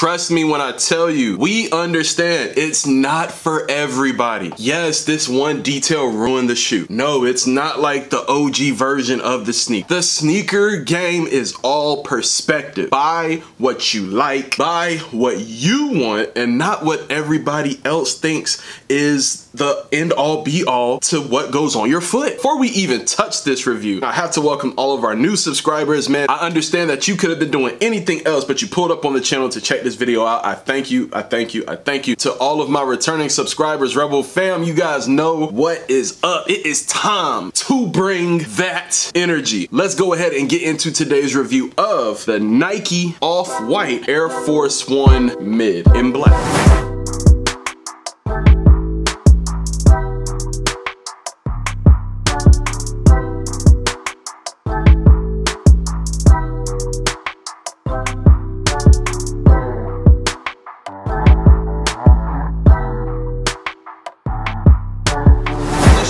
trust me when I tell you, we understand it's not for everybody. Yes, this one detail ruined the shoe. No, it's not like the OG version of the sneak. The sneaker game is all perspective. Buy what you like, buy what you want, and not what everybody else thinks is the end all be all to what goes on your foot. Before we even touch this review, I have to welcome all of our new subscribers, man. I understand that you could have been doing anything else, but you pulled up on the channel to check this video out. I thank you, I thank you, I thank you. To all of my returning subscribers, Rebel fam, you guys know what is up. It is time to bring that energy. Let's go ahead and get into today's review of the Nike Off-White Air Force One Mid in black.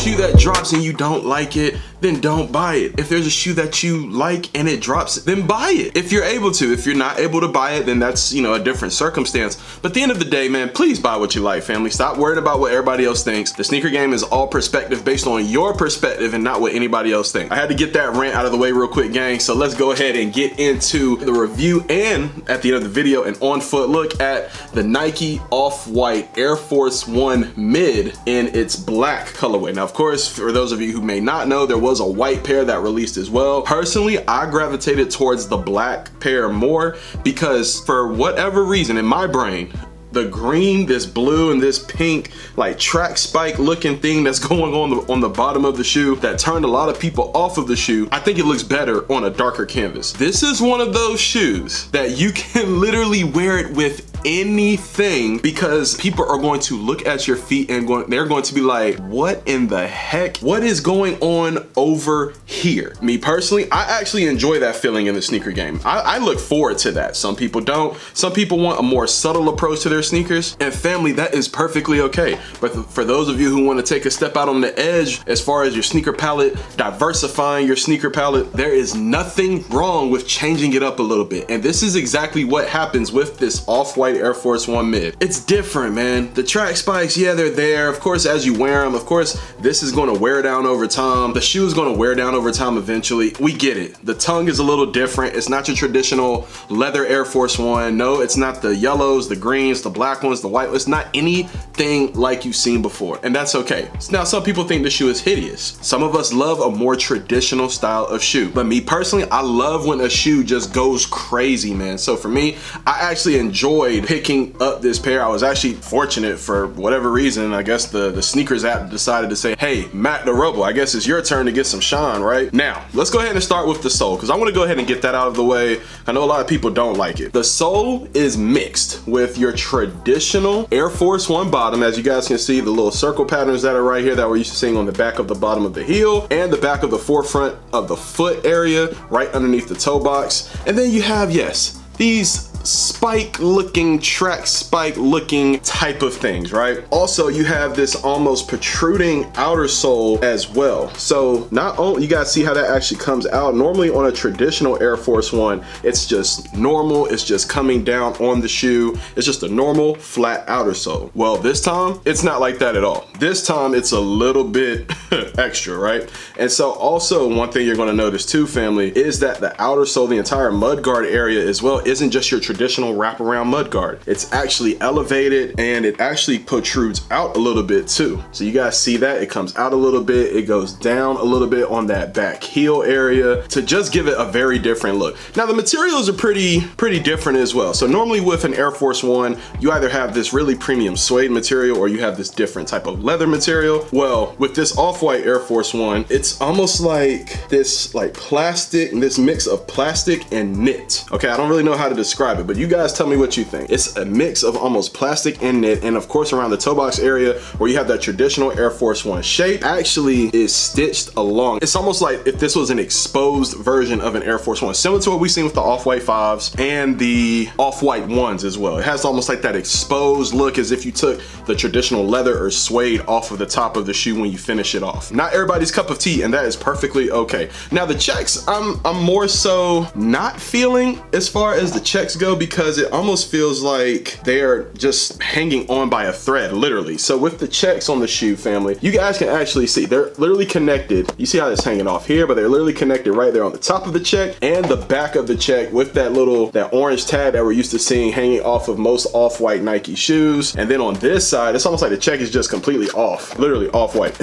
Shoe that drops and you don't like it, then don't buy it. If there's a shoe that you like and it drops, then buy it. If you're able to. If you're not able to buy it, then that's, you know, a different circumstance. But at the end of the day, man, please buy what you like, family. Stop worrying about what everybody else thinks. The sneaker game is all perspective based on your perspective and not what anybody else thinks. I had to get that rant out of the way real quick, gang. So let's go ahead and get into the review and at the end of the video, an on foot look at the Nike Off-White Air Force One Mid in its black colorway. Now, of course, for those of you who may not know, there was a white pair that released as well. Personally, I gravitated towards the black pair more because for whatever reason in my brain, the green, this blue, and this pink like track spike looking thing that's going on the bottom of the shoe that turned a lot of people off of the shoe, I think it looks better on a darker canvas. This is one of those shoes that you can literally wear it with anything because people are going to look at your feet and they're going to be like, what in the heck? What is going on over here? Me personally, I actually enjoy that feeling in the sneaker game. I look forward to that. Some people don't. Some people want a more subtle approach to their sneakers, and family, that is perfectly okay. But for those of you who want to take a step out on the edge as far as your sneaker palette, diversifying your sneaker palette, there is nothing wrong with changing it up a little bit. And this is exactly what happens with this Off-White Air Force One Mid. It's different, man. The track spikes, yeah, they're there. Of course, as you wear them, of course, this is going to wear down over time. The shoe is going to wear down over time eventually. We get it. The tongue is a little different. It's not your traditional leather Air Force One. No, it's not the yellows, the greens, the black ones, the white. It's not anything like you've seen before, and that's okay. Now, some people think the shoe is hideous. Some of us love a more traditional style of shoe, but me personally, I love when a shoe just goes crazy, man. So for me, I actually enjoyed picking up this pair. I was actually fortunate for whatever reason. I guess the sneakers app decided to say, hey, Matt the Rebel, I guess it's your turn to get some shine, right? Now, let's go ahead and start with the sole, because I want to go ahead and get that out of the way. I know a lot of people don't like it. The sole is mixed with your traditional Air Force One bottom. As you guys can see, the little circle patterns that are right here that we're used to seeing on the back of the bottom of the heel and the back of the forefront of the foot area, right underneath the toe box. And then you have, yes, these spike looking, track spike looking type of things, right? Also, you have this almost protruding outer sole as well. So not only, you guys see how that actually comes out. Normally on a traditional Air Force One, it's just normal. It's just coming down on the shoe. It's just a normal flat outer sole. Well, this time it's not like that at all. This time it's a little bit extra, right? And so also one thing you're going to notice too, family, is that the outer sole, the entire mudguard area as well, isn't just your traditional wraparound mudguard. It's actually elevated and it actually protrudes out a little bit too. So you guys see that? It comes out a little bit, it goes down a little bit on that back heel area to just give it a very different look. Now the materials are pretty different as well. So normally with an Air Force One, you either have this really premium suede material or you have this different type of leather material. Well, with this Off-White Air Force One, it's almost like this plastic, this mix of plastic and knit. Okay, I don't really know how to describe it, but you guys tell me what you think. It's a mix of almost plastic and knit, and of course around the toe box area where you have that traditional Air Force One shape actually is stitched along. It's almost like if this was an exposed version of an Air Force One, similar to what we've seen with the Off-White 5s and the Off-White 1s as well. It has almost like that exposed look as if you took the traditional leather or suede off of the top of the shoe when you finish it off. Not everybody's cup of tea, and that is perfectly okay. Now the checks, I'm more so not feeling as far as the checks go. detail because it almost feels like they're just hanging on by a thread, literally. So with the checks on the shoe, family, you guys can actually see they're literally connected. You see how it's hanging off here, but they're literally connected right there on the top of the check and the back of the check with that orange tag that we're used to seeing hanging off of most off-white Nike shoes. And then on this side, it's almost like the check is just completely off, literally off-white.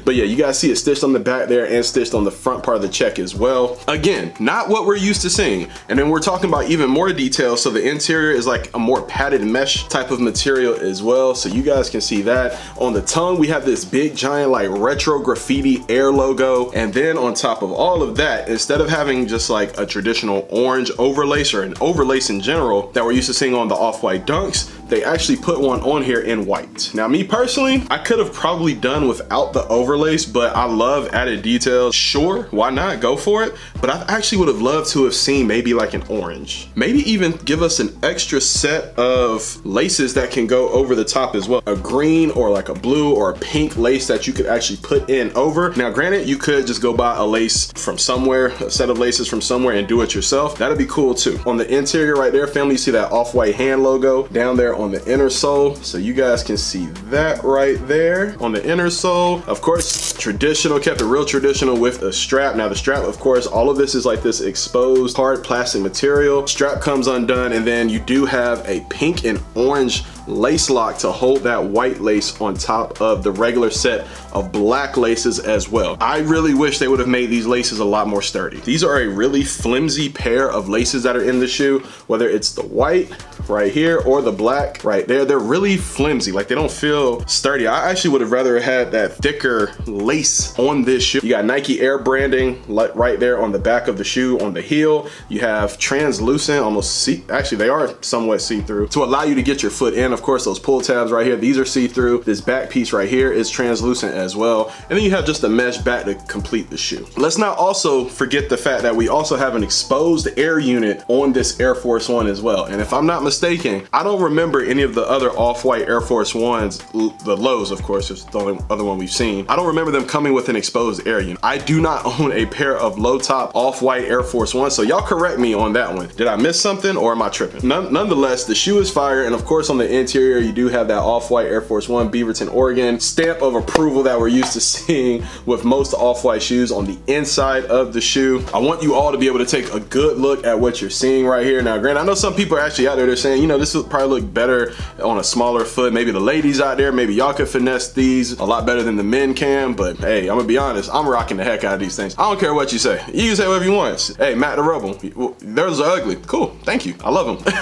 But yeah, you guys see it stitched on the back there and stitched on the front part of the check as well. Again, not what we're used to seeing. And then we're talking about even more detail. So the interior is like a more padded mesh type of material as well. So you guys can see that. On the tongue, we have this big giant like retro graffiti Air logo. And then on top of all of that, instead of having just like a traditional orange overlace or an overlace in general that we're used to seeing on the off-white Dunks, they actually put one on here in white. Now me personally, I could have probably done without the overlace, but I love added details. Sure, why not? Go for it. But I actually would have loved to have seen maybe like an orange. Maybe even give us an extra set of laces that can go over the top as well. A green or like a blue or a pink lace that you could actually put in over. Now granted, you could just go buy a lace from somewhere, a set of laces from somewhere and do it yourself. That'd be cool too. On the interior right there, family, you see that off-white hand logo down there on the inner sole. So you guys can see that right there on the inner sole. Of course, traditional, kept it real traditional with a strap. Now the strap, of course, all of this is like this exposed hard plastic material. Strap comes undone, and then you do have a pink and orange lace lock to hold that white lace on top of the regular set of black laces as well. I really wish they would have made these laces a lot more sturdy. These are a really flimsy pair of laces that are in the shoe, whether it's the white right here or the black right there. They're really flimsy, like they don't feel sturdy. I actually would have rather had that thicker lace on this shoe. You got Nike Air branding right there on the back of the shoe on the heel. You have translucent, almost actually they are somewhat see-through to allow you to get your foot in. Of course, those pull tabs right here, these are see-through. This back piece right here is translucent as well. And then you have just a mesh back to complete the shoe. Let's not also forget the fact that we also have an exposed air unit on this Air Force One as well. And if I'm not mistaken, I don't remember any of the other off-white Air Force Ones, the lows, of course, is the only other one we've seen. I don't remember them coming with an exposed air unit. I do not own a pair of low-top off-white Air Force Ones, so y'all correct me on that one. Did I miss something or am I tripping? Nonetheless, the shoe is fire, and of course on the interior, you do have that off-white Air Force One Beaverton, Oregon stamp of approval that we're used to seeing with most off-white shoes on the inside of the shoe. I want you all to be able to take a good look at what you're seeing right here. Now, granted, I know some people are actually out there, they're saying, you know, this would probably look better on a smaller foot. Maybe the ladies out there, maybe y'all could finesse these a lot better than the men can, but hey, I'm gonna be honest, I'm rocking the heck out of these things. I don't care what you say. You can say whatever you want. Hey, Matt the Rebel, those are ugly. Cool, thank you, I love them.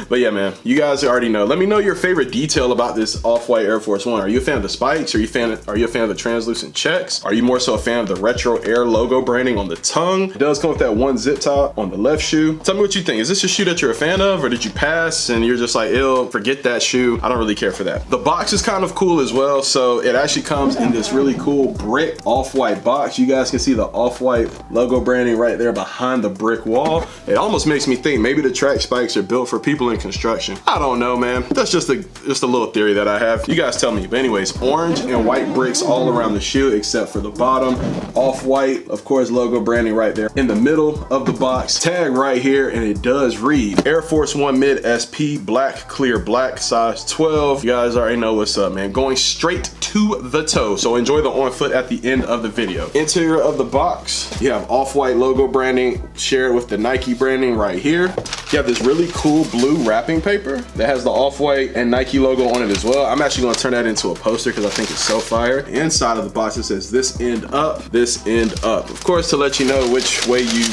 But yeah, man, you guys already know. Let me know your favorite detail about this off-white Air Force One. Are you a fan of the spikes? Are you a fan of the translucent checks? Are you more so a fan of the retro Air logo branding on the tongue? It does come with that one zip top on the left shoe. Tell me what you think. Is this a shoe that you're a fan of, or did you pass and you're just like, ew, forget that shoe, I don't really care for that? The box is kind of cool as well. So it actually comes in this really cool brick off-white box. You guys can see the off-white logo branding right there behind the brick wall. It almost makes me think maybe the track spikes are built for people in construction. I don't know, man. That's just a little theory that I have. You guys tell me. But anyways, orange and white bricks all around the shoe except for the bottom. Off-white, of course, logo branding right there in the middle of the box. Tag right here, and it does read Air Force One Mid SP, black, clear black, size 12. You guys already know what's up, man. Going straight to the toe. So enjoy the on foot at the end of the video. Interior of the box, you have off-white logo branding shared with the Nike branding right here. You have this really cool blue wrapping paper that has the off-white and Nike logo on it as well. I'm actually gonna turn that into a poster because I think it's so fire. Inside of the box, it says this end up, this end up. Of course, to let you know which way you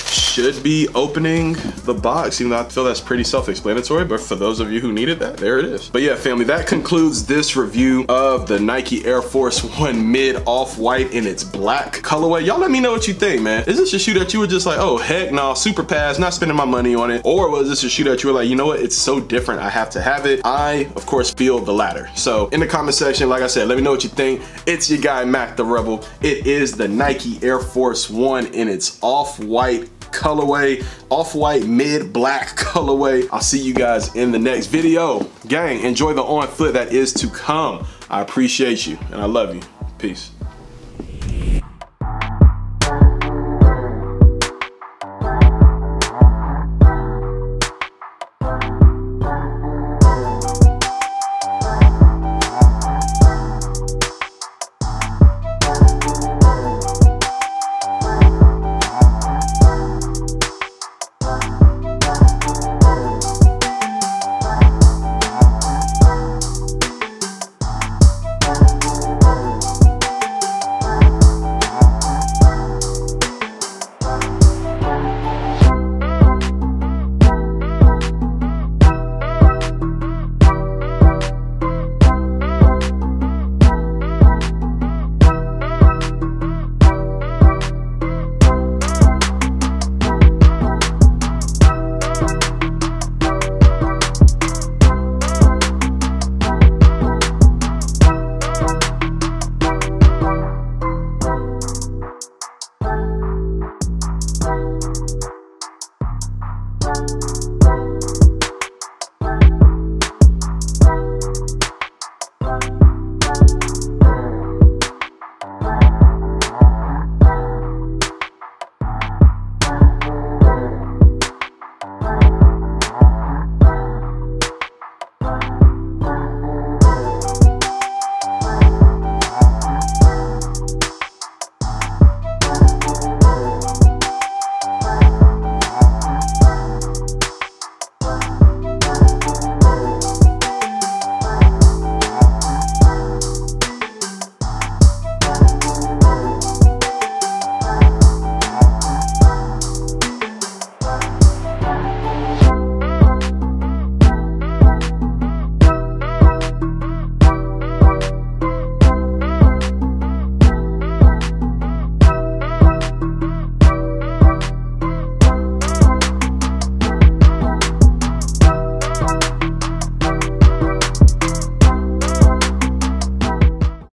should be opening the box, even though I feel that's pretty self-explanatory, but for those of you who needed that, there it is. But yeah, family, that concludes this review of the Nike Air Force One Mid Off-White in its black colorway. Y'all let me know what you think, man. Is this a shoe that you were just like, oh, heck no, super pass, not spending my money on it? Or was this a shoe that you were like, you know what, it's so different, I have to have it? I, of course, feel the latter. So in the comment section, like I said, let me know what you think. It's your guy, Mac the Rebel. It is the Nike Air Force One in its off-white colorway, off-white mid black colorway. I'll see you guys in the next video. Gang, enjoy the on foot that is to come. I appreciate you and I love you. Peace.